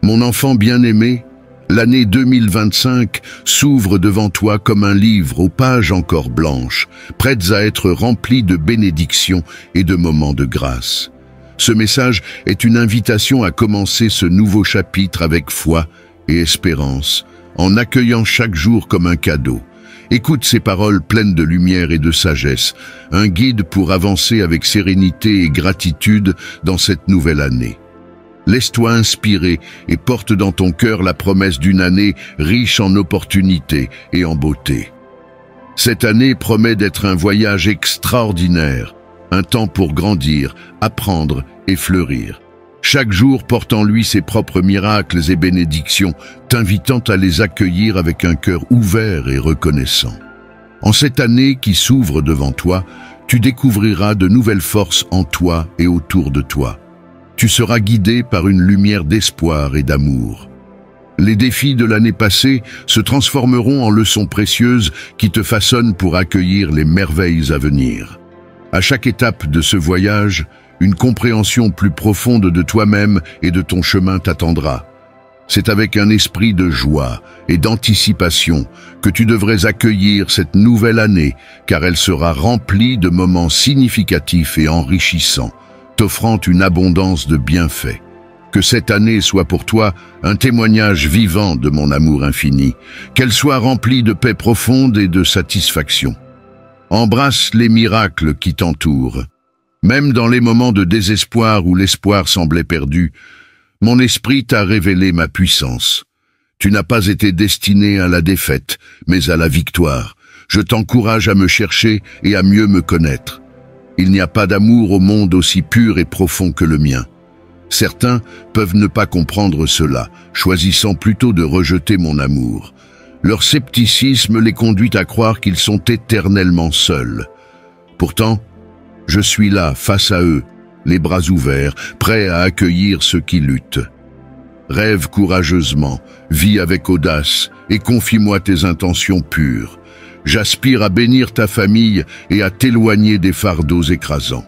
Mon enfant bien-aimé, l'année 2025 s'ouvre devant toi comme un livre aux pages encore blanches, prêtes à être remplies de bénédictions et de moments de grâce. Ce message est une invitation à commencer ce nouveau chapitre avec foi et espérance, en accueillant chaque jour comme un cadeau. Écoute ces paroles pleines de lumière et de sagesse, un guide pour avancer avec sérénité et gratitude dans cette nouvelle année. Laisse-toi inspirer et porte dans ton cœur la promesse d'une année riche en opportunités et en beauté. Cette année promet d'être un voyage extraordinaire, un temps pour grandir, apprendre et fleurir. Chaque jour porte en lui ses propres miracles et bénédictions, t'invitant à les accueillir avec un cœur ouvert et reconnaissant. En cette année qui s'ouvre devant toi, tu découvriras de nouvelles forces en toi et autour de toi. Tu seras guidé par une lumière d'espoir et d'amour. Les défis de l'année passée se transformeront en leçons précieuses qui te façonnent pour accueillir les merveilles à venir. À chaque étape de ce voyage, une compréhension plus profonde de toi-même et de ton chemin t'attendra. C'est avec un esprit de joie et d'anticipation que tu devrais accueillir cette nouvelle année, car elle sera remplie de moments significatifs et enrichissants, t'offrant une abondance de bienfaits. Que cette année soit pour toi un témoignage vivant de mon amour infini, qu'elle soit remplie de paix profonde et de satisfaction. Embrasse les miracles qui t'entourent. Même dans les moments de désespoir où l'espoir semblait perdu, mon esprit t'a révélé ma puissance. Tu n'as pas été destiné à la défaite, mais à la victoire. Je t'encourage à me chercher et à mieux me connaître. Il n'y a pas d'amour au monde aussi pur et profond que le mien. Certains peuvent ne pas comprendre cela, choisissant plutôt de rejeter mon amour. Leur scepticisme les conduit à croire qu'ils sont éternellement seuls. Pourtant, je suis là, face à eux, les bras ouverts, prêt à accueillir ceux qui luttent. Rêve courageusement, vis avec audace et confie-moi tes intentions pures. J'aspire à bénir ta famille et à t'éloigner des fardeaux écrasants.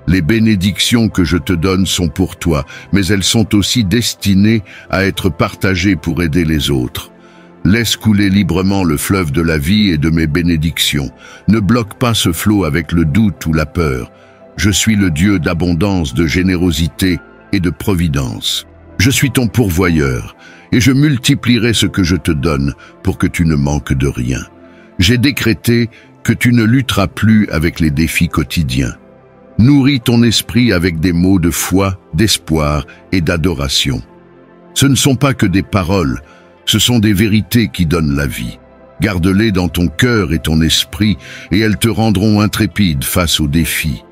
Les bénédictions que je te donne sont pour toi, mais elles sont aussi destinées à être partagées pour aider les autres. Laisse couler librement le fleuve de la vie et de mes bénédictions. Ne bloque pas ce flot avec le doute ou la peur. Je suis le Dieu d'abondance, de générosité et de providence. Je suis ton pourvoyeur, et je multiplierai ce que je te donne pour que tu ne manques de rien. J'ai décrété que tu ne lutteras plus avec les défis quotidiens. Nourris ton esprit avec des mots de foi, d'espoir et d'adoration. Ce ne sont pas que des paroles, ce sont des vérités qui donnent la vie. Garde-les dans ton cœur et ton esprit, et elles te rendront intrépide face aux défis.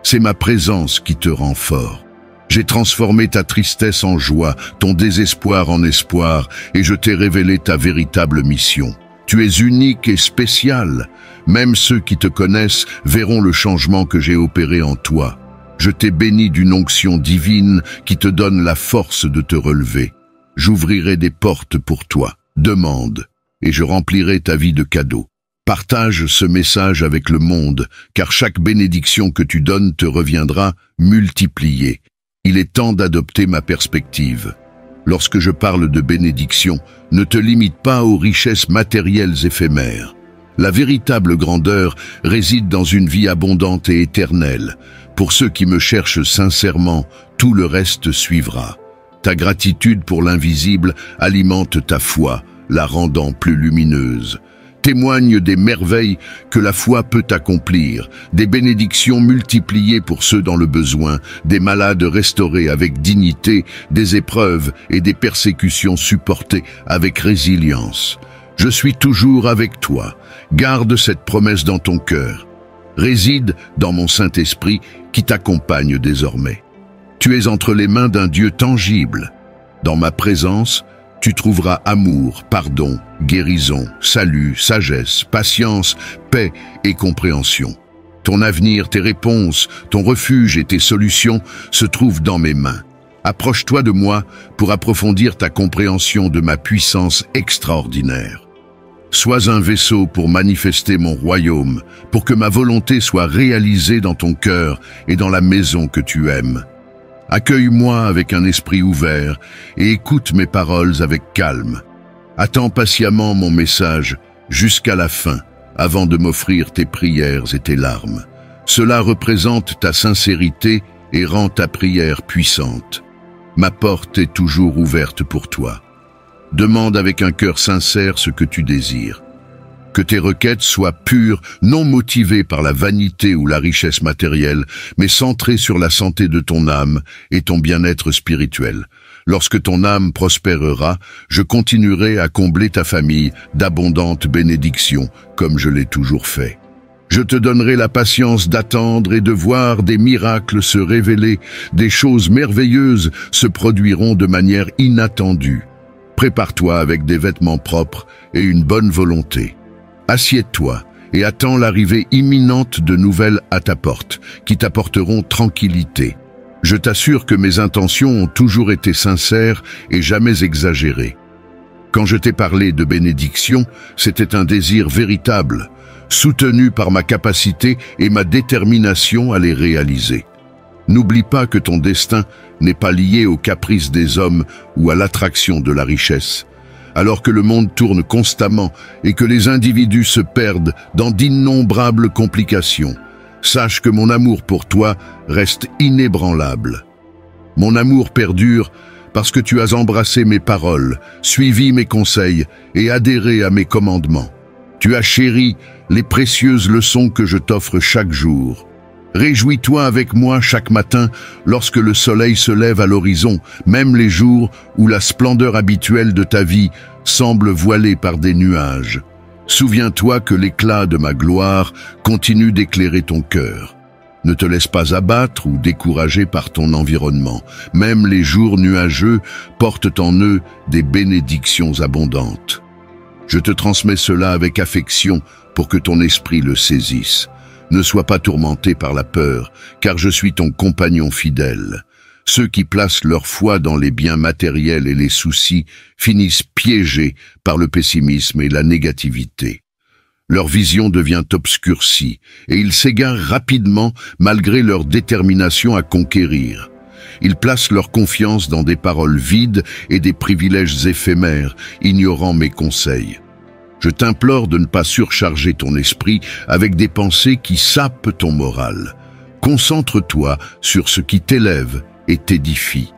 C'est ma présence qui te rend fort. J'ai transformé ta tristesse en joie, ton désespoir en espoir, et je t'ai révélé ta véritable mission. Tu es unique et spécial. Même ceux qui te connaissent verront le changement que j'ai opéré en toi. Je t'ai béni d'une onction divine qui te donne la force de te relever. J'ouvrirai des portes pour toi. Demande, et je remplirai ta vie de cadeaux. Partage ce message avec le monde, car chaque bénédiction que tu donnes te reviendra multipliée. Il est temps d'adopter ma perspective. Lorsque je parle de bénédiction, ne te limite pas aux richesses matérielles éphémères. La véritable grandeur réside dans une vie abondante et éternelle. Pour ceux qui me cherchent sincèrement, tout le reste suivra. Ta gratitude pour l'invisible alimente ta foi, la rendant plus lumineuse. Témoigne des merveilles que la foi peut accomplir, des bénédictions multipliées pour ceux dans le besoin, des malades restaurés avec dignité, des épreuves et des persécutions supportées avec résilience. Je suis toujours avec toi. Garde cette promesse dans ton cœur. Réside dans mon Saint-Esprit qui t'accompagne désormais. Tu es entre les mains d'un Dieu tangible. Dans ma présence, tu trouveras amour, pardon, guérison, salut, sagesse, patience, paix et compréhension. Ton avenir, tes réponses, ton refuge et tes solutions se trouvent dans mes mains. Approche-toi de moi pour approfondir ta compréhension de ma puissance extraordinaire. Sois un vaisseau pour manifester mon royaume, pour que ma volonté soit réalisée dans ton cœur et dans la maison que tu aimes. Accueille-moi avec un esprit ouvert et écoute mes paroles avec calme. Attends patiemment mon message jusqu'à la fin, avant de m'offrir tes prières et tes larmes. Cela représente ta sincérité et rend ta prière puissante. Ma porte est toujours ouverte pour toi. Demande avec un cœur sincère ce que tu désires. Que tes requêtes soient pures, non motivées par la vanité ou la richesse matérielle, mais centrées sur la santé de ton âme et ton bien-être spirituel. Lorsque ton âme prospérera, je continuerai à combler ta famille d'abondantes bénédictions, comme je l'ai toujours fait. Je te donnerai la patience d'attendre et de voir des miracles se révéler, des choses merveilleuses se produiront de manière inattendue. Prépare-toi avec des vêtements propres et une bonne volonté. Assieds-toi et attends l'arrivée imminente de nouvelles à ta porte, qui t'apporteront tranquillité. Je t'assure que mes intentions ont toujours été sincères et jamais exagérées. Quand je t'ai parlé de bénédiction, c'était un désir véritable, soutenu par ma capacité et ma détermination à les réaliser. N'oublie pas que ton destin n'est pas lié aux caprices des hommes ou à l'attraction de la richesse. Alors que le monde tourne constamment et que les individus se perdent dans d'innombrables complications, sache que mon amour pour toi reste inébranlable. Mon amour perdure parce que tu as embrassé mes paroles, suivi mes conseils et adhéré à mes commandements. Tu as chéri les précieuses leçons que je t'offre chaque jour. Réjouis-toi avec moi chaque matin lorsque le soleil se lève à l'horizon, même les jours où la splendeur habituelle de ta vie semble voilée par des nuages. Souviens-toi que l'éclat de ma gloire continue d'éclairer ton cœur. Ne te laisse pas abattre ou décourager par ton environnement. Même les jours nuageux portent en eux des bénédictions abondantes. Je te transmets cela avec affection pour que ton esprit le saisisse. Ne sois pas tourmenté par la peur, car je suis ton compagnon fidèle. Ceux qui placent leur foi dans les biens matériels et les soucis finissent piégés par le pessimisme et la négativité. Leur vision devient obscurcie et ils s'égarent rapidement malgré leur détermination à conquérir. Ils placent leur confiance dans des paroles vides et des privilèges éphémères, ignorant mes conseils. Je t'implore de ne pas surcharger ton esprit avec des pensées qui sapent ton moral. Concentre-toi sur ce qui t'élève et t'édifie.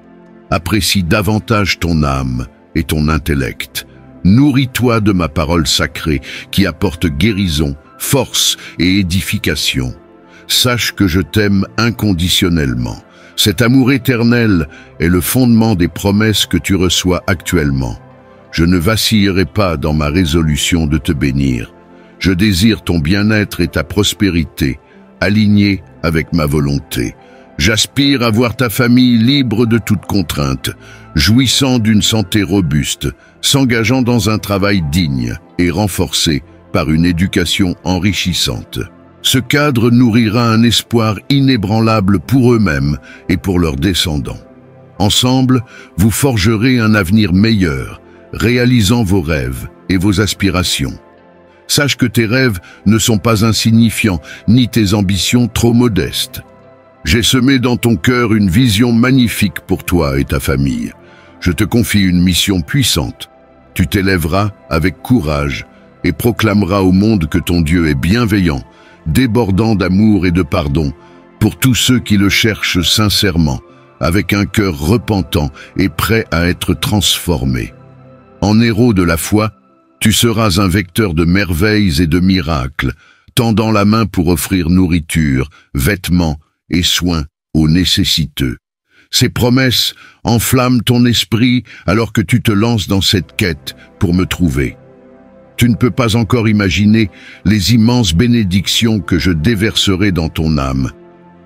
Apprécie davantage ton âme et ton intellect. Nourris-toi de ma parole sacrée qui apporte guérison, force et édification. Sache que je t'aime inconditionnellement. Cet amour éternel est le fondement des promesses que tu reçois actuellement. Je ne vacillerai pas dans ma résolution de te bénir. Je désire ton bien-être et ta prospérité, alignés avec ma volonté. J'aspire à voir ta famille libre de toute contrainte, jouissant d'une santé robuste, s'engageant dans un travail digne et renforcé par une éducation enrichissante. Ce cadre nourrira un espoir inébranlable pour eux-mêmes et pour leurs descendants. Ensemble, vous forgerez un avenir meilleur, réalisant vos rêves et vos aspirations. Sache que tes rêves ne sont pas insignifiants, ni tes ambitions trop modestes. J'ai semé dans ton cœur une vision magnifique pour toi et ta famille. Je te confie une mission puissante. Tu t'élèveras avec courage et proclameras au monde que ton Dieu est bienveillant, débordant d'amour et de pardon pour tous ceux qui le cherchent sincèrement, avec un cœur repentant et prêt à être transformé. En héros de la foi, tu seras un vecteur de merveilles et de miracles, tendant la main pour offrir nourriture, vêtements et soins aux nécessiteux. Ces promesses enflamment ton esprit alors que tu te lances dans cette quête pour me trouver. Tu ne peux pas encore imaginer les immenses bénédictions que je déverserai dans ton âme,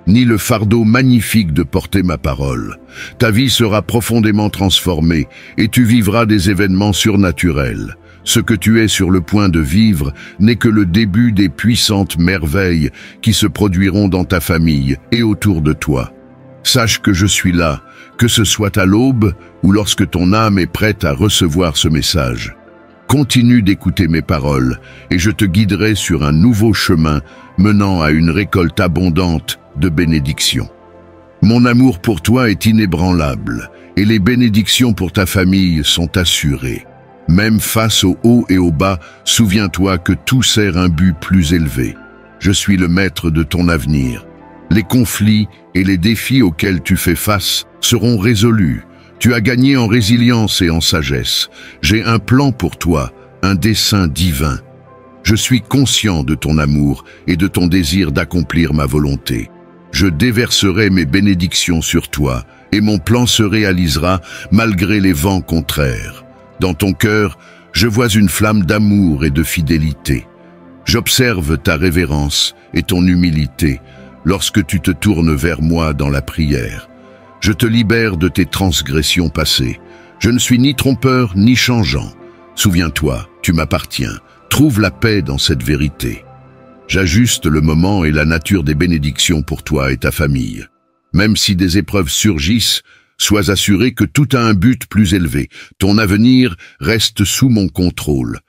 ni le fardeau magnifique de porter ma parole. Ta vie sera profondément transformée et tu vivras des événements surnaturels. Ce que tu es sur le point de vivre n'est que le début des puissantes merveilles qui se produiront dans ta famille et autour de toi. Sache que je suis là, que ce soit à l'aube ou lorsque ton âme est prête à recevoir ce message. Continue d'écouter mes paroles et je te guiderai sur un nouveau chemin menant à une récolte abondante de bénédictions. Mon amour pour toi est inébranlable, et les bénédictions pour ta famille sont assurées. Même face au haut et au bas, souviens-toi que tout sert un but plus élevé. Je suis le maître de ton avenir. Les conflits et les défis auxquels tu fais face seront résolus. Tu as gagné en résilience et en sagesse. J'ai un plan pour toi, un dessein divin. Je suis conscient de ton amour et de ton désir d'accomplir ma volonté. Je déverserai mes bénédictions sur toi, et mon plan se réalisera malgré les vents contraires. Dans ton cœur, je vois une flamme d'amour et de fidélité. J'observe ta révérence et ton humilité lorsque tu te tournes vers moi dans la prière. Je te libère de tes transgressions passées. Je ne suis ni trompeur ni changeant. Souviens-toi, tu m'appartiens. Trouve la paix dans cette vérité. J'ajuste le moment et la nature des bénédictions pour toi et ta famille. Même si des épreuves surgissent, sois assuré que tout a un but plus élevé. Ton avenir reste sous mon contrôle.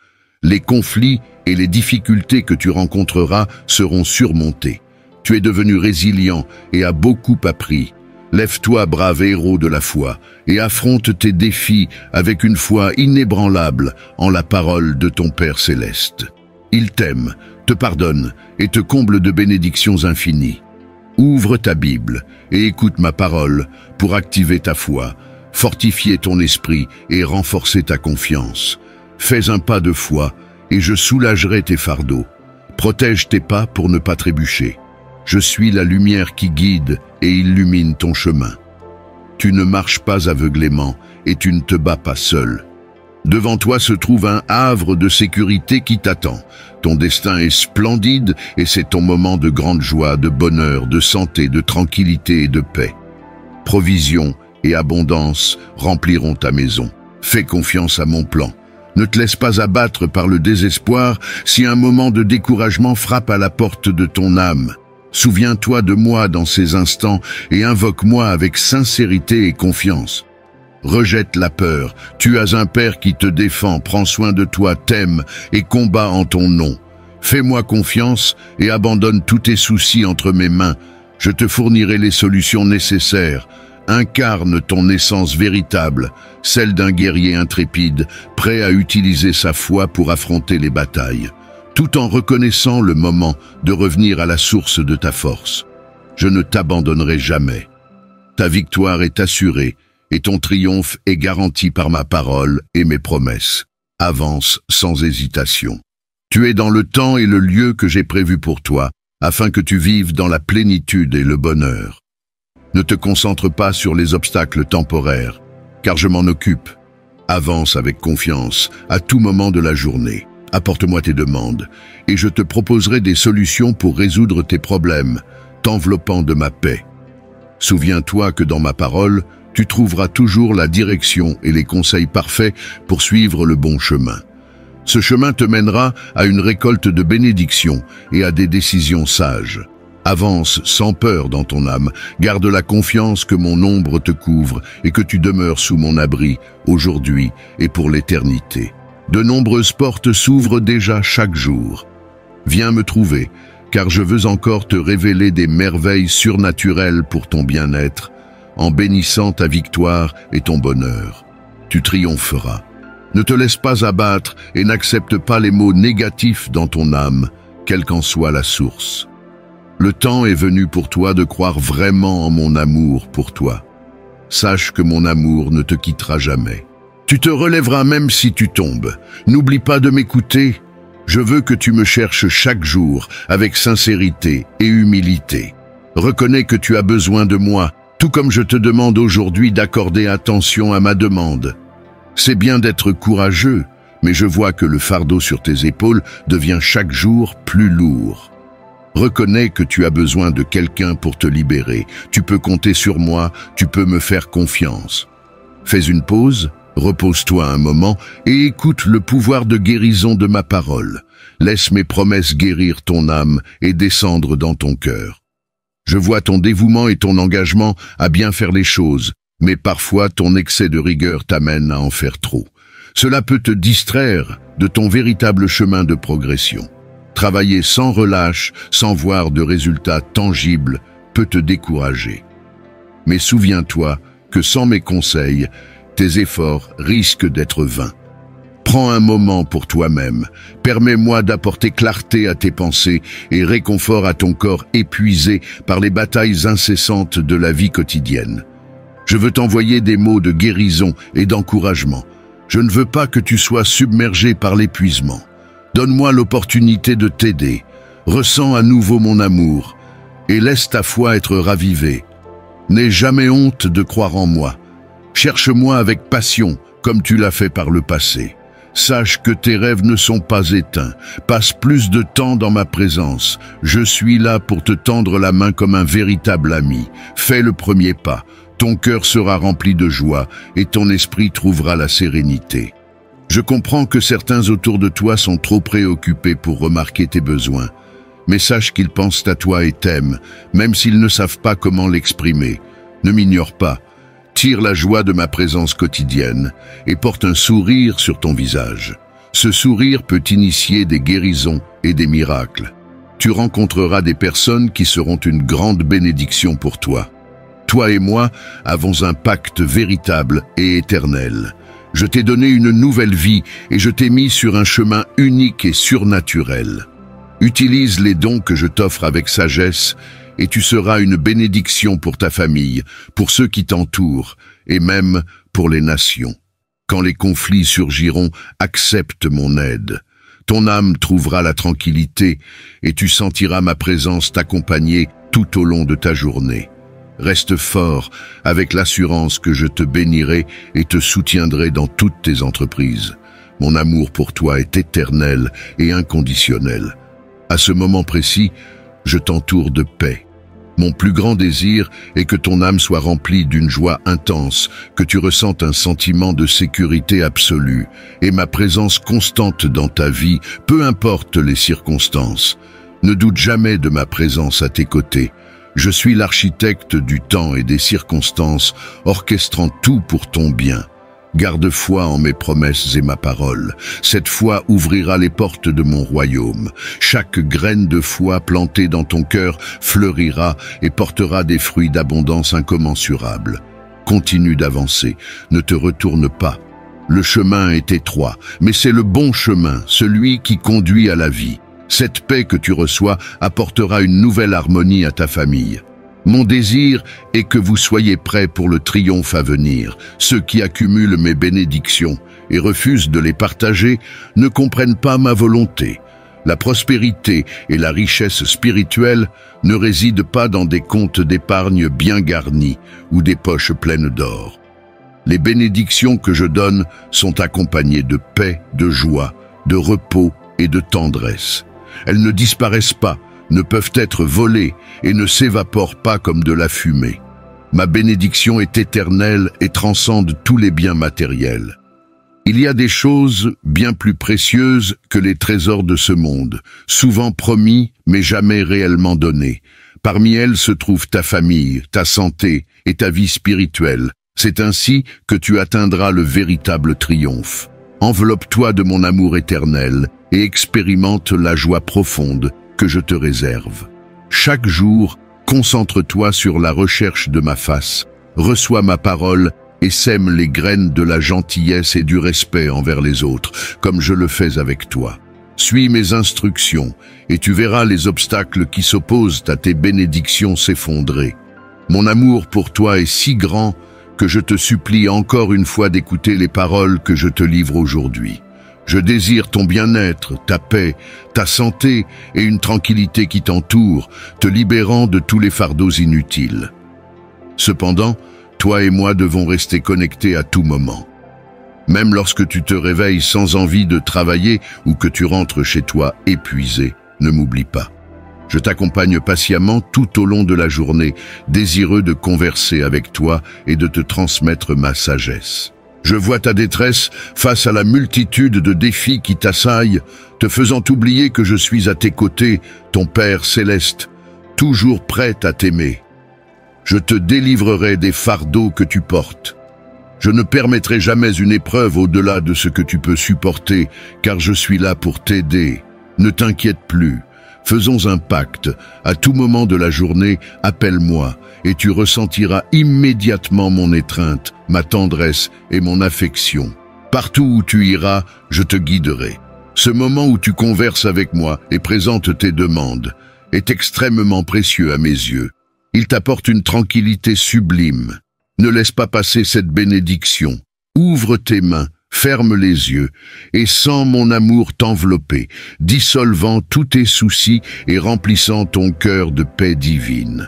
Les conflits et les difficultés que tu rencontreras seront surmontés. Tu es devenu résilient et as beaucoup appris. Lève-toi, brave héros de la foi, et affronte tes défis avec une foi inébranlable en la parole de ton Père céleste. Il t'aime, te pardonne et te comble de bénédictions infinies. Ouvre ta Bible et écoute ma parole pour activer ta foi, fortifier ton esprit et renforcer ta confiance. Fais un pas de foi et je soulagerai tes fardeaux. Protège tes pas pour ne pas trébucher. Je suis la lumière qui guide et illumine ton chemin. Tu ne marches pas aveuglément et tu ne te bats pas seul. Devant toi se trouve un havre de sécurité qui t'attend. Ton destin est splendide et c'est ton moment de grande joie, de bonheur, de santé, de tranquillité et de paix. Provision et abondance rempliront ta maison. Fais confiance à mon plan. Ne te laisse pas abattre par le désespoir si un moment de découragement frappe à la porte de ton âme. Souviens-toi de moi dans ces instants et invoque-moi avec sincérité et confiance. Rejette la peur, tu as un Père qui te défend, prend soin de toi, t'aime et combat en ton nom. Fais-moi confiance et abandonne tous tes soucis entre mes mains. Je te fournirai les solutions nécessaires. Incarne ton essence véritable, celle d'un guerrier intrépide, prêt à utiliser sa foi pour affronter les batailles, tout en reconnaissant le moment de revenir à la source de ta force. Je ne t'abandonnerai jamais. Ta victoire est assurée et ton triomphe est garanti par ma parole et mes promesses. Avance sans hésitation. Tu es dans le temps et le lieu que j'ai prévu pour toi, afin que tu vives dans la plénitude et le bonheur. Ne te concentre pas sur les obstacles temporaires, car je m'en occupe. Avance avec confiance à tout moment de la journée. Apporte-moi tes demandes, et je te proposerai des solutions pour résoudre tes problèmes, t'enveloppant de ma paix. Souviens-toi que dans ma parole, tu trouveras toujours la direction et les conseils parfaits pour suivre le bon chemin. Ce chemin te mènera à une récolte de bénédictions et à des décisions sages. Avance sans peur dans ton âme, garde la confiance que mon ombre te couvre et que tu demeures sous mon abri, aujourd'hui et pour l'éternité. De nombreuses portes s'ouvrent déjà chaque jour. Viens me trouver, car je veux encore te révéler des merveilles surnaturelles pour ton bien-être, en bénissant ta victoire et ton bonheur. Tu triompheras. Ne te laisse pas abattre et n'accepte pas les mots négatifs dans ton âme, quelle qu'en soit la source. Le temps est venu pour toi de croire vraiment en mon amour pour toi. Sache que mon amour ne te quittera jamais. Tu te relèveras même si tu tombes. N'oublie pas de m'écouter. Je veux que tu me cherches chaque jour avec sincérité et humilité. Reconnais que tu as besoin de moi, tout comme je te demande aujourd'hui d'accorder attention à ma demande. C'est bien d'être courageux, mais je vois que le fardeau sur tes épaules devient chaque jour plus lourd. Reconnais que tu as besoin de quelqu'un pour te libérer. Tu peux compter sur moi, tu peux me faire confiance. Fais une pause, repose-toi un moment et écoute le pouvoir de guérison de ma parole. Laisse mes promesses guérir ton âme et descendre dans ton cœur. Je vois ton dévouement et ton engagement à bien faire les choses, mais parfois ton excès de rigueur t'amène à en faire trop. Cela peut te distraire de ton véritable chemin de progression. Travailler sans relâche, sans voir de résultats tangibles, peut te décourager. Mais souviens-toi que sans mes conseils, tes efforts risquent d'être vains. Prends un moment pour toi-même, permets-moi d'apporter clarté à tes pensées et réconfort à ton corps épuisé par les batailles incessantes de la vie quotidienne. Je veux t'envoyer des mots de guérison et d'encouragement. Je ne veux pas que tu sois submergé par l'épuisement. Donne-moi l'opportunité de t'aider. Ressens à nouveau mon amour et laisse ta foi être ravivée. N'aie jamais honte de croire en moi. Cherche-moi avec passion comme tu l'as fait par le passé. Sache que tes rêves ne sont pas éteints. Passe plus de temps dans ma présence. Je suis là pour te tendre la main comme un véritable ami. Fais le premier pas. Ton cœur sera rempli de joie et ton esprit trouvera la sérénité. Je comprends que certains autour de toi sont trop préoccupés pour remarquer tes besoins. Mais sache qu'ils pensent à toi et t'aiment, même s'ils ne savent pas comment l'exprimer. Ne m'ignore pas. Tire la joie de ma présence quotidienne et porte un sourire sur ton visage. Ce sourire peut initier des guérisons et des miracles. Tu rencontreras des personnes qui seront une grande bénédiction pour toi. Toi et moi avons un pacte véritable et éternel. Je t'ai donné une nouvelle vie et je t'ai mis sur un chemin unique et surnaturel. Utilise les dons que je t'offre avec sagesse et tu seras une bénédiction pour ta famille, pour ceux qui t'entourent et même pour les nations. Quand les conflits surgiront, accepte mon aide. Ton âme trouvera la tranquillité et tu sentiras ma présence t'accompagner tout au long de ta journée. Reste fort avec l'assurance que je te bénirai et te soutiendrai dans toutes tes entreprises. Mon amour pour toi est éternel et inconditionnel. À ce moment précis, je t'entoure de paix. Mon plus grand désir est que ton âme soit remplie d'une joie intense, que tu ressentes un sentiment de sécurité absolue et ma présence constante dans ta vie, peu importe les circonstances. Ne doute jamais de ma présence à tes côtés. Je suis l'architecte du temps et des circonstances, orchestrant tout pour ton bien. Garde foi en mes promesses et ma parole. Cette foi ouvrira les portes de mon royaume. Chaque graine de foi plantée dans ton cœur fleurira et portera des fruits d'abondance incommensurables. Continue d'avancer, ne te retourne pas. Le chemin est étroit, mais c'est le bon chemin, celui qui conduit à la vie. Cette paix que tu reçois apportera une nouvelle harmonie à ta famille. Mon désir est que vous soyez prêts pour le triomphe à venir. Ceux qui accumulent mes bénédictions et refusent de les partager ne comprennent pas ma volonté. La prospérité et la richesse spirituelle ne résident pas dans des comptes d'épargne bien garnis ou des poches pleines d'or. Les bénédictions que je donne sont accompagnées de paix, de joie, de repos et de tendresse. Elles ne disparaissent pas, ne peuvent être volées et ne s'évaporent pas comme de la fumée. Ma bénédiction est éternelle et transcende tous les biens matériels. Il y a des choses bien plus précieuses que les trésors de ce monde, souvent promis mais jamais réellement donnés. Parmi elles se trouve ta famille, ta santé et ta vie spirituelle. C'est ainsi que tu atteindras le véritable triomphe. Enveloppe-toi de mon amour éternel et expérimente la joie profonde que je te réserve. Chaque jour, concentre-toi sur la recherche de ma face, reçois ma parole et sème les graines de la gentillesse et du respect envers les autres, comme je le fais avec toi. Suis mes instructions et tu verras les obstacles qui s'opposent à tes bénédictions s'effondrer. Mon amour pour toi est si grand que je te supplie encore une fois d'écouter les paroles que je te livre aujourd'hui. Je désire ton bien-être, ta paix, ta santé et une tranquillité qui t'entoure, te libérant de tous les fardeaux inutiles. Cependant, toi et moi devons rester connectés à tout moment. Même lorsque tu te réveilles sans envie de travailler ou que tu rentres chez toi épuisé, ne m'oublie pas. Je t'accompagne patiemment tout au long de la journée, désireux de converser avec toi et de te transmettre ma sagesse. Je vois ta détresse face à la multitude de défis qui t'assaillent, te faisant oublier que je suis à tes côtés, ton Père céleste, toujours prêt à t'aimer. Je te délivrerai des fardeaux que tu portes. Je ne permettrai jamais une épreuve au-delà de ce que tu peux supporter, car je suis là pour t'aider. Ne t'inquiète plus. Faisons un pacte. À tout moment de la journée, appelle-moi, et tu ressentiras immédiatement mon étreinte, ma tendresse et mon affection. Partout où tu iras, je te guiderai. Ce moment où tu converses avec moi et présentes tes demandes est extrêmement précieux à mes yeux. Il t'apporte une tranquillité sublime. Ne laisse pas passer cette bénédiction. Ouvre tes mains, ferme les yeux, et sens mon amour t'envelopper, dissolvant tous tes soucis et remplissant ton cœur de paix divine.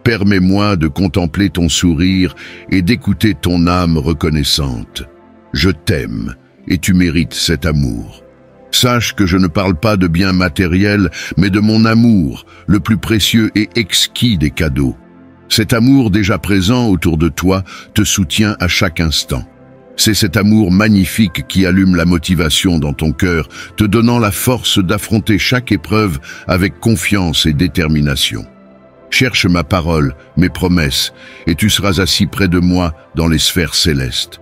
Permets-moi de contempler ton sourire et d'écouter ton âme reconnaissante. Je t'aime, et tu mérites cet amour. Sache que je ne parle pas de biens matériels, mais de mon amour, le plus précieux et exquis des cadeaux. Cet amour déjà présent autour de toi te soutient à chaque instant. C'est cet amour magnifique qui allume la motivation dans ton cœur, te donnant la force d'affronter chaque épreuve avec confiance et détermination. Cherche ma parole, mes promesses, et tu seras assis près de moi dans les sphères célestes.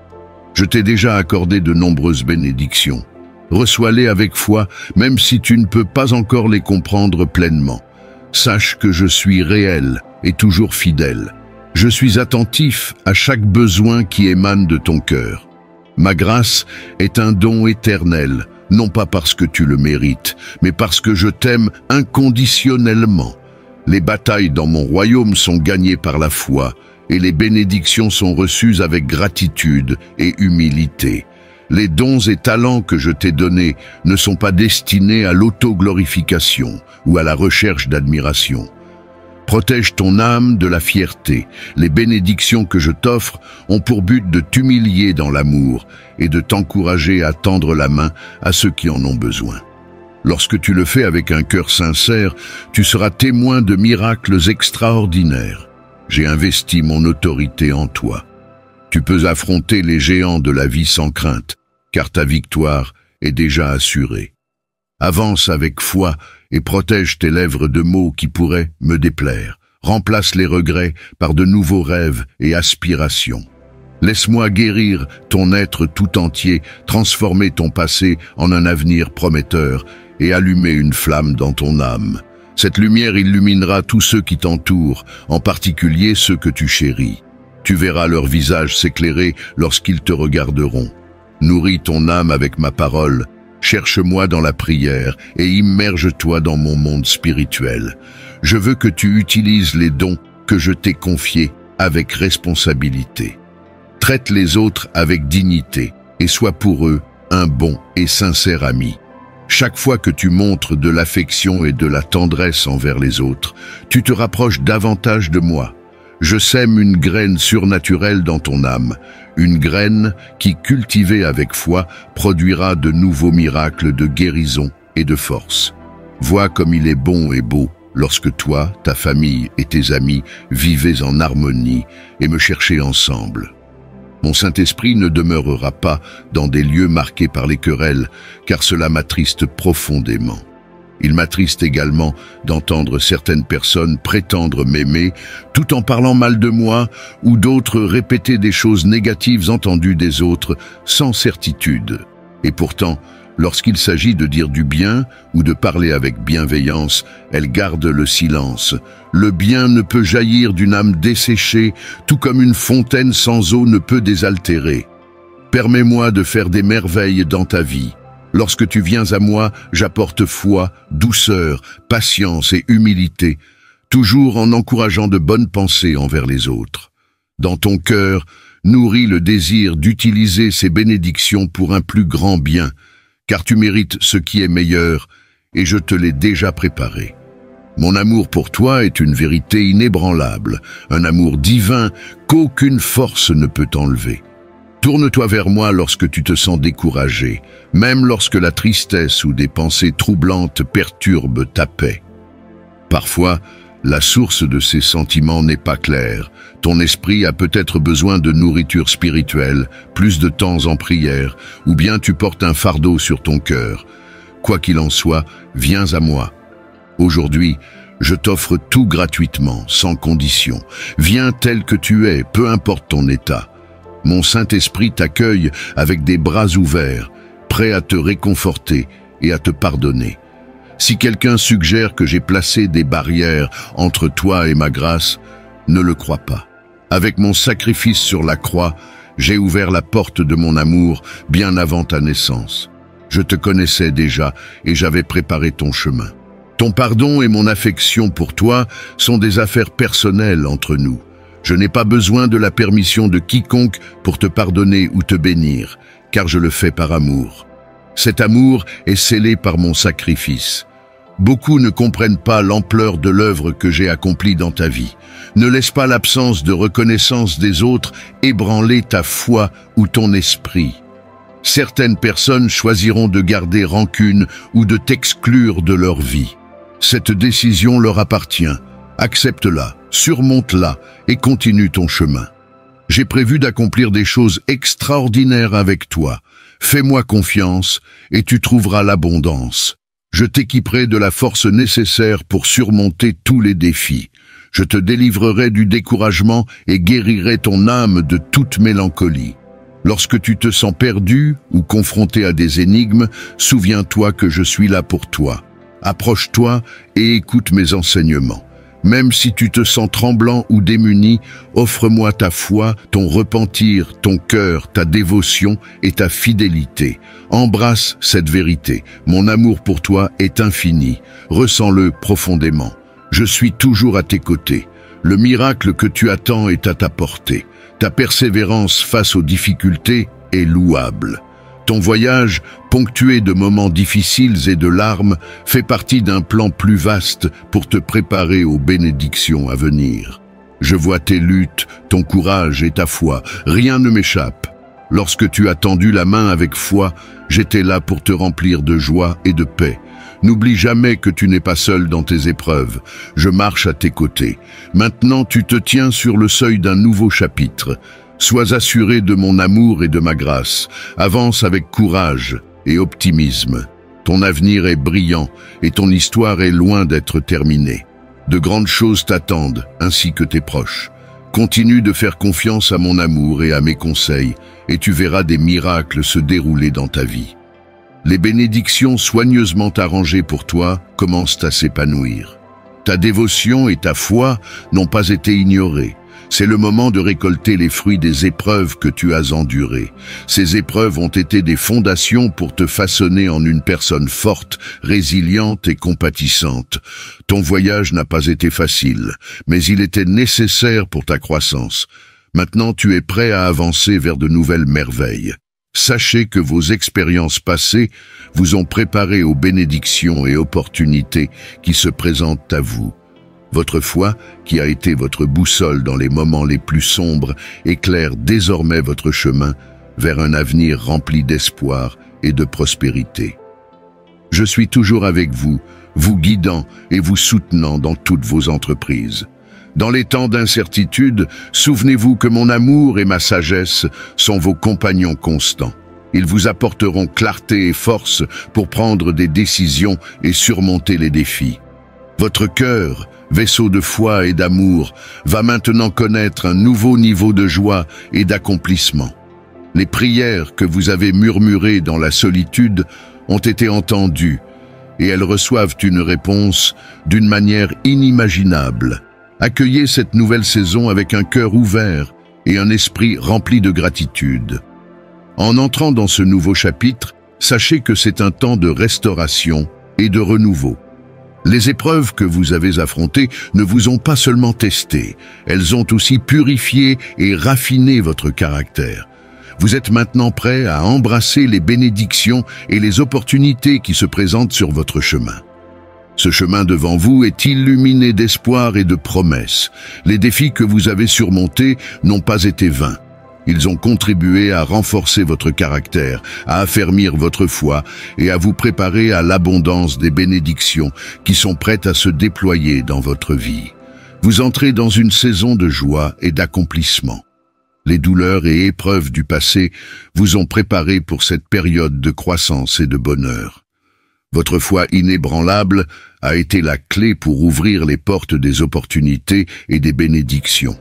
Je t'ai déjà accordé de nombreuses bénédictions. Reçois-les avec foi, même si tu ne peux pas encore les comprendre pleinement. Sache que je suis réel et toujours fidèle. Je suis attentif à chaque besoin qui émane de ton cœur. Ma grâce est un don éternel, non pas parce que tu le mérites, mais parce que je t'aime inconditionnellement. Les batailles dans mon royaume sont gagnées par la foi, et les bénédictions sont reçues avec gratitude et humilité. Les dons et talents que je t'ai donnés ne sont pas destinés à l'autoglorification ou à la recherche d'admiration. Protège ton âme de la fierté. Les bénédictions que je t'offre ont pour but de t'humilier dans l'amour et de t'encourager à tendre la main à ceux qui en ont besoin. Lorsque tu le fais avec un cœur sincère, tu seras témoin de miracles extraordinaires. J'ai investi mon autorité en toi. Tu peux affronter les géants de la vie sans crainte, car ta victoire est déjà assurée. Avance avec foi et protège tes lèvres de mots qui pourraient me déplaire. Remplace les regrets par de nouveaux rêves et aspirations. Laisse-moi guérir ton être tout entier, transformer ton passé en un avenir prometteur et allumer une flamme dans ton âme. Cette lumière illuminera tous ceux qui t'entourent, en particulier ceux que tu chéris. Tu verras leur visage s'éclairer lorsqu'ils te regarderont. Nourris ton âme avec ma parole. Cherche-moi dans la prière et immerge-toi dans mon monde spirituel. Je veux que tu utilises les dons que je t'ai confiés avec responsabilité. Traite les autres avec dignité et sois pour eux un bon et sincère ami. Chaque fois que tu montres de l'affection et de la tendresse envers les autres, tu te rapproches davantage de moi. Je sème une graine surnaturelle dans ton âme, une graine qui, cultivée avec foi, produira de nouveaux miracles de guérison et de force. Vois comme il est bon et beau lorsque toi, ta famille et tes amis vivez en harmonie et me cherchez ensemble. Mon Saint-Esprit ne demeurera pas dans des lieux marqués par les querelles, car cela m'attriste profondément. Il m'attriste également d'entendre certaines personnes prétendre m'aimer tout en parlant mal de moi ou d'autres répéter des choses négatives entendues des autres sans certitude. Et pourtant, lorsqu'il s'agit de dire du bien ou de parler avec bienveillance, elles gardent le silence. Le bien ne peut jaillir d'une âme desséchée, tout comme une fontaine sans eau ne peut désaltérer. Permets-moi de faire des merveilles dans ta vie. Lorsque tu viens à moi, j'apporte foi, douceur, patience et humilité, toujours en encourageant de bonnes pensées envers les autres. Dans ton cœur, nourris le désir d'utiliser ces bénédictions pour un plus grand bien, car tu mérites ce qui est meilleur, et je te l'ai déjà préparé. Mon amour pour toi est une vérité inébranlable, un amour divin qu'aucune force ne peut enlever. Tourne-toi vers moi lorsque tu te sens découragé, même lorsque la tristesse ou des pensées troublantes perturbent ta paix. Parfois, la source de ces sentiments n'est pas claire. Ton esprit a peut-être besoin de nourriture spirituelle, plus de temps en prière, ou bien tu portes un fardeau sur ton cœur. Quoi qu'il en soit, viens à moi. Aujourd'hui, je t'offre tout gratuitement, sans condition. Viens tel que tu es, peu importe ton état. Mon Saint-Esprit t'accueille avec des bras ouverts, prêt à te réconforter et à te pardonner. Si quelqu'un suggère que j'ai placé des barrières entre toi et ma grâce, ne le crois pas. Avec mon sacrifice sur la croix, j'ai ouvert la porte de mon amour bien avant ta naissance. Je te connaissais déjà et j'avais préparé ton chemin. Ton pardon et mon affection pour toi sont des affaires personnelles entre nous. Je n'ai pas besoin de la permission de quiconque pour te pardonner ou te bénir, car je le fais par amour. Cet amour est scellé par mon sacrifice. Beaucoup ne comprennent pas l'ampleur de l'œuvre que j'ai accomplie dans ta vie. Ne laisse pas l'absence de reconnaissance des autres ébranler ta foi ou ton esprit. Certaines personnes choisiront de garder rancune ou de t'exclure de leur vie. Cette décision leur appartient. Accepte-la, surmonte-la et continue ton chemin. J'ai prévu d'accomplir des choses extraordinaires avec toi. Fais-moi confiance et tu trouveras l'abondance. Je t'équiperai de la force nécessaire pour surmonter tous les défis. Je te délivrerai du découragement et guérirai ton âme de toute mélancolie. Lorsque tu te sens perdu ou confronté à des énigmes, souviens-toi que je suis là pour toi. Approche-toi et écoute mes enseignements. Même si tu te sens tremblant ou démuni, offre-moi ta foi, ton repentir, ton cœur, ta dévotion et ta fidélité. Embrasse cette vérité. Mon amour pour toi est infini. Ressens-le profondément. Je suis toujours à tes côtés. Le miracle que tu attends est à ta portée. Ta persévérance face aux difficultés est louable. Ton voyage, ponctué de moments difficiles et de larmes, fait partie d'un plan plus vaste pour te préparer aux bénédictions à venir. Je vois tes luttes, ton courage et ta foi. Rien ne m'échappe. Lorsque tu as tendu la main avec foi, j'étais là pour te remplir de joie et de paix. N'oublie jamais que tu n'es pas seul dans tes épreuves. Je marche à tes côtés. Maintenant, tu te tiens sur le seuil d'un nouveau chapitre. Sois assuré de mon amour et de ma grâce. Avance avec courage et optimisme. Ton avenir est brillant et ton histoire est loin d'être terminée. De grandes choses t'attendent, ainsi que tes proches. Continue de faire confiance à mon amour et à mes conseils, et tu verras des miracles se dérouler dans ta vie. Les bénédictions soigneusement arrangées pour toi commencent à s'épanouir. Ta dévotion et ta foi n'ont pas été ignorées. C'est le moment de récolter les fruits des épreuves que tu as endurées. Ces épreuves ont été des fondations pour te façonner en une personne forte, résiliente et compatissante. Ton voyage n'a pas été facile, mais il était nécessaire pour ta croissance. Maintenant, tu es prêt à avancer vers de nouvelles merveilles. Sachez que vos expériences passées vous ont préparé aux bénédictions et opportunités qui se présentent à vous. Votre foi, qui a été votre boussole dans les moments les plus sombres, éclaire désormais votre chemin vers un avenir rempli d'espoir et de prospérité. Je suis toujours avec vous, vous guidant et vous soutenant dans toutes vos entreprises. Dans les temps d'incertitude, souvenez-vous que mon amour et ma sagesse sont vos compagnons constants. Ils vous apporteront clarté et force pour prendre des décisions et surmonter les défis. Votre cœur, vaisseau de foi et d'amour, va maintenant connaître un nouveau niveau de joie et d'accomplissement. Les prières que vous avez murmurées dans la solitude ont été entendues et elles reçoivent une réponse d'une manière inimaginable. Accueillez cette nouvelle saison avec un cœur ouvert et un esprit rempli de gratitude. En entrant dans ce nouveau chapitre, sachez que c'est un temps de restauration et de renouveau. Les épreuves que vous avez affrontées ne vous ont pas seulement testé, elles ont aussi purifié et raffiné votre caractère. Vous êtes maintenant prêt à embrasser les bénédictions et les opportunités qui se présentent sur votre chemin. Ce chemin devant vous est illuminé d'espoir et de promesses. Les défis que vous avez surmontés n'ont pas été vains. Ils ont contribué à renforcer votre caractère, à affermir votre foi et à vous préparer à l'abondance des bénédictions qui sont prêtes à se déployer dans votre vie. Vous entrez dans une saison de joie et d'accomplissement. Les douleurs et épreuves du passé vous ont préparé pour cette période de croissance et de bonheur. Votre foi inébranlable a été la clé pour ouvrir les portes des opportunités et des bénédictions.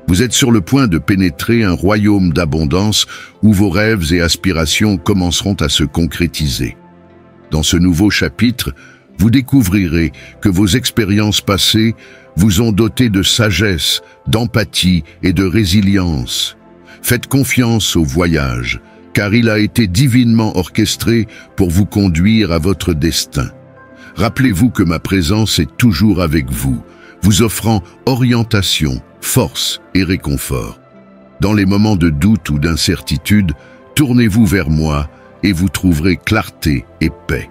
Vous êtes sur le point de pénétrer un royaume d'abondance où vos rêves et aspirations commenceront à se concrétiser. Dans ce nouveau chapitre, Vous découvrirez que vos expériences passées vous ont doté de sagesse, d'empathie et de résilience. Faites confiance au voyage, car il a été divinement orchestré pour vous conduire à votre destin. Rappelez-vous que ma présence est toujours avec vous, vous offrant orientation, force et réconfort. Dans les moments de doute ou d'incertitude, tournez-vous vers moi et vous trouverez clarté et paix.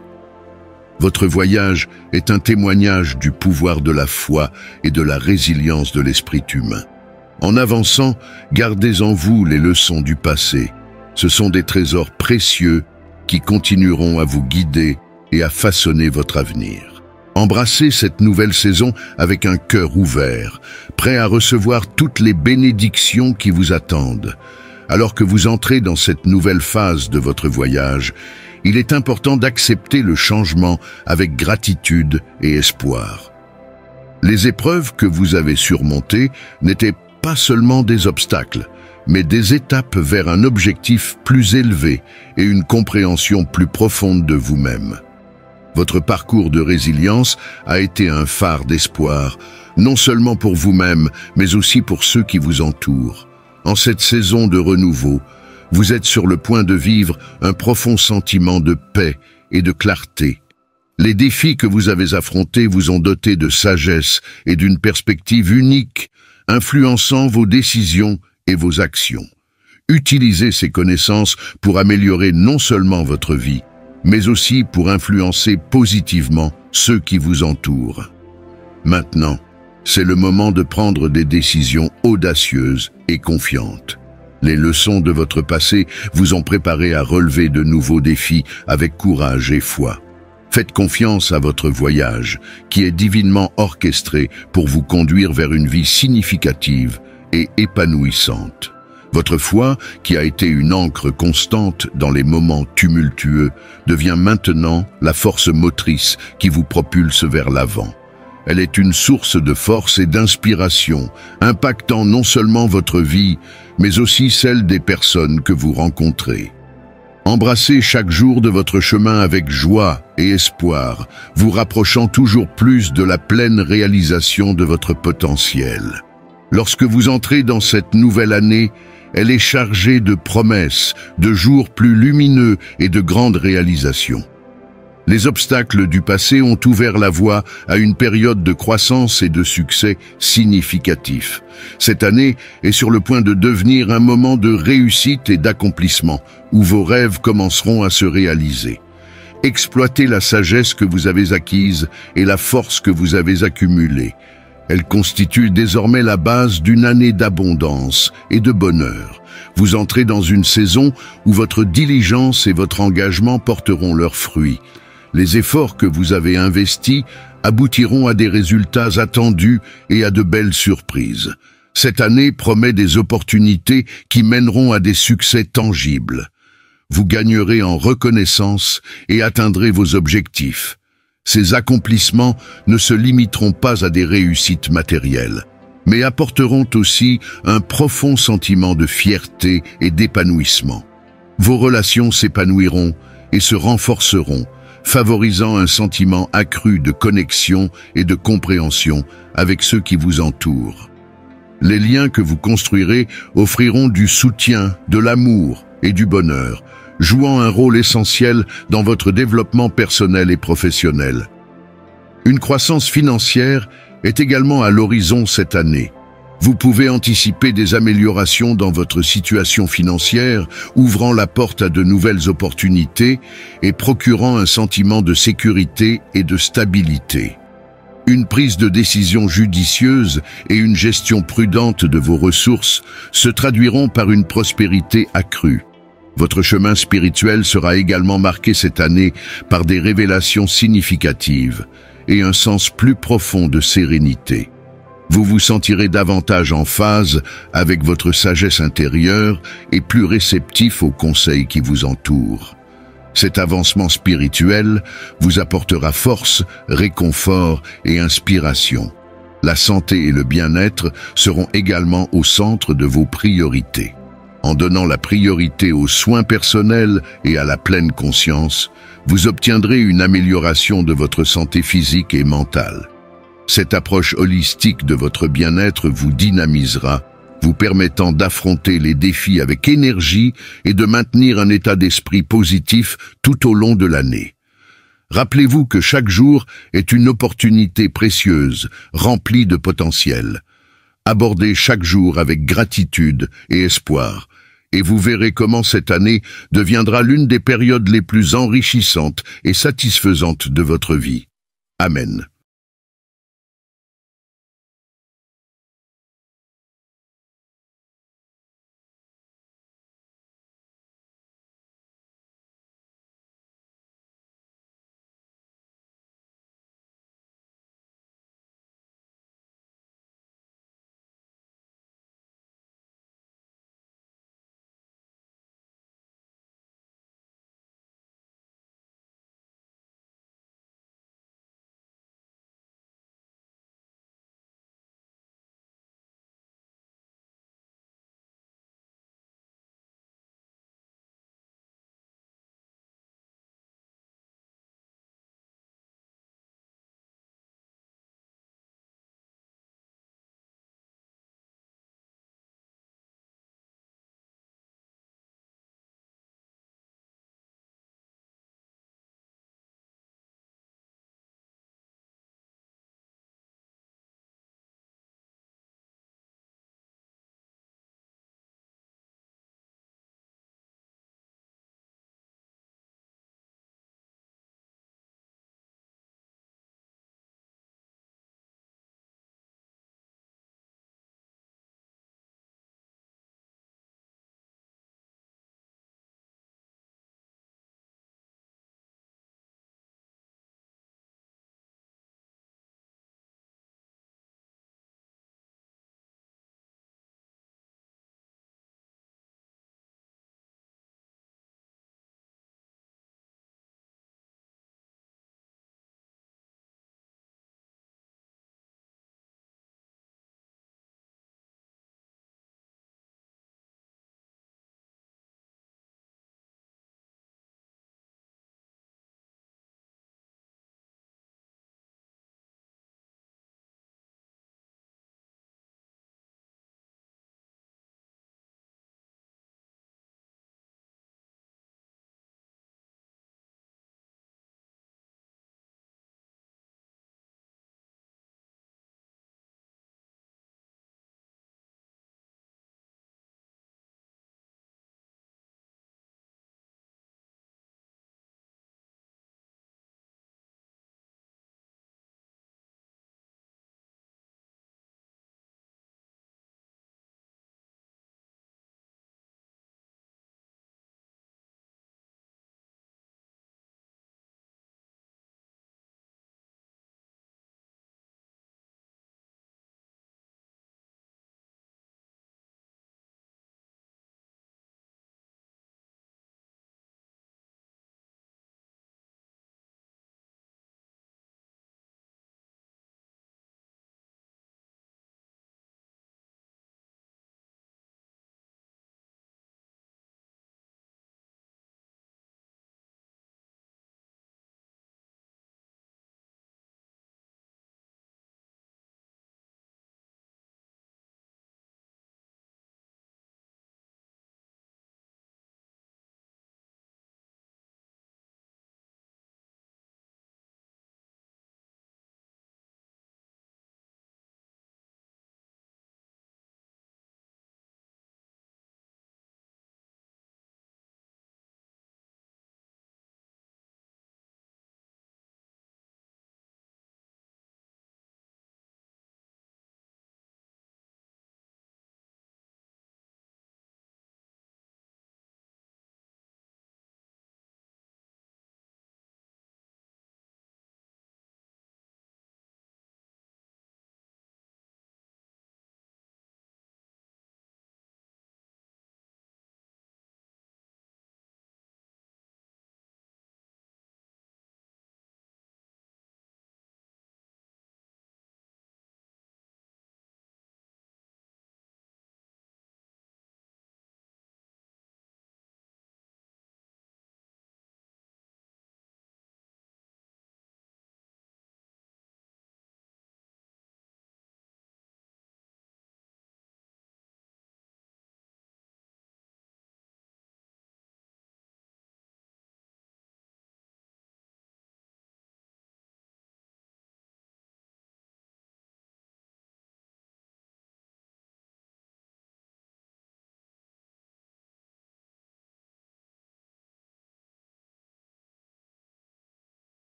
Votre voyage est un témoignage du pouvoir de la foi et de la résilience de l'esprit humain. En avançant, gardez en vous les leçons du passé. Ce sont des trésors précieux qui continueront à vous guider et à façonner votre avenir. Embrassez cette nouvelle saison avec un cœur ouvert, prêt à recevoir toutes les bénédictions qui vous attendent. Alors que vous entrez dans cette nouvelle phase de votre voyage, il est important d'accepter le changement avec gratitude et espoir. Les épreuves que vous avez surmontées n'étaient pas seulement des obstacles, mais des étapes vers un objectif plus élevé et une compréhension plus profonde de vous-même. Votre parcours de résilience a été un phare d'espoir, non seulement pour vous-même, mais aussi pour ceux qui vous entourent. En cette saison de renouveau, vous êtes sur le point de vivre un profond sentiment de paix et de clarté. Les défis que vous avez affrontés vous ont doté de sagesse et d'une perspective unique, influençant vos décisions et vos actions. Utilisez ces connaissances pour améliorer non seulement votre vie, mais aussi pour influencer positivement ceux qui vous entourent. Maintenant, c'est le moment de prendre des décisions audacieuses et confiantes. Les leçons de votre passé vous ont préparé à relever de nouveaux défis avec courage et foi. Faites confiance à votre voyage, qui est divinement orchestré pour vous conduire vers une vie significative et épanouissante. Votre foi, qui a été une ancre constante dans les moments tumultueux, devient maintenant la force motrice qui vous propulse vers l'avant. Elle est une source de force et d'inspiration, impactant non seulement votre vie, mais aussi celle des personnes que vous rencontrez. Embrassez chaque jour de votre chemin avec joie et espoir, vous rapprochant toujours plus de la pleine réalisation de votre potentiel. Lorsque vous entrez dans cette nouvelle année, elle est chargée de promesses, de jours plus lumineux et de grandes réalisations. Les obstacles du passé ont ouvert la voie à une période de croissance et de succès significatifs. Cette année est sur le point de devenir un moment de réussite et d'accomplissement, où vos rêves commenceront à se réaliser. Exploitez la sagesse que vous avez acquise et la force que vous avez accumulée. Elle constitue désormais la base d'une année d'abondance et de bonheur. Vous entrez dans une saison où votre diligence et votre engagement porteront leurs fruits. Les efforts que vous avez investis aboutiront à des résultats attendus et à de belles surprises. Cette année promet des opportunités qui mèneront à des succès tangibles. Vous gagnerez en reconnaissance et atteindrez vos objectifs. Ces accomplissements ne se limiteront pas à des réussites matérielles, mais apporteront aussi un profond sentiment de fierté et d'épanouissement. Vos relations s'épanouiront et se renforceront, favorisant un sentiment accru de connexion et de compréhension avec ceux qui vous entourent. Les liens que vous construirez offriront du soutien, de l'amour et du bonheur, jouant un rôle essentiel dans votre développement personnel et professionnel. Une croissance financière est également à l'horizon cette année. Vous pouvez anticiper des améliorations dans votre situation financière, ouvrant la porte à de nouvelles opportunités et procurant un sentiment de sécurité et de stabilité. Une prise de décision judicieuse et une gestion prudente de vos ressources se traduiront par une prospérité accrue. Votre chemin spirituel sera également marqué cette année par des révélations significatives et un sens plus profond de sérénité. Vous vous sentirez davantage en phase avec votre sagesse intérieure et plus réceptif aux conseils qui vous entourent. Cet avancement spirituel vous apportera force, réconfort et inspiration. La santé et le bien-être seront également au centre de vos priorités. en donnant la priorité aux soins personnels et à la pleine conscience, vous obtiendrez une amélioration de votre santé physique et mentale. Cette approche holistique de votre bien-être vous dynamisera, vous permettant d'affronter les défis avec énergie et de maintenir un état d'esprit positif tout au long de l'année. Rappelez-vous que chaque jour est une opportunité précieuse, remplie de potentiel. Abordez chaque jour avec gratitude et espoir, et vous verrez comment cette année deviendra l'une des périodes les plus enrichissantes et satisfaisantes de votre vie. Amen.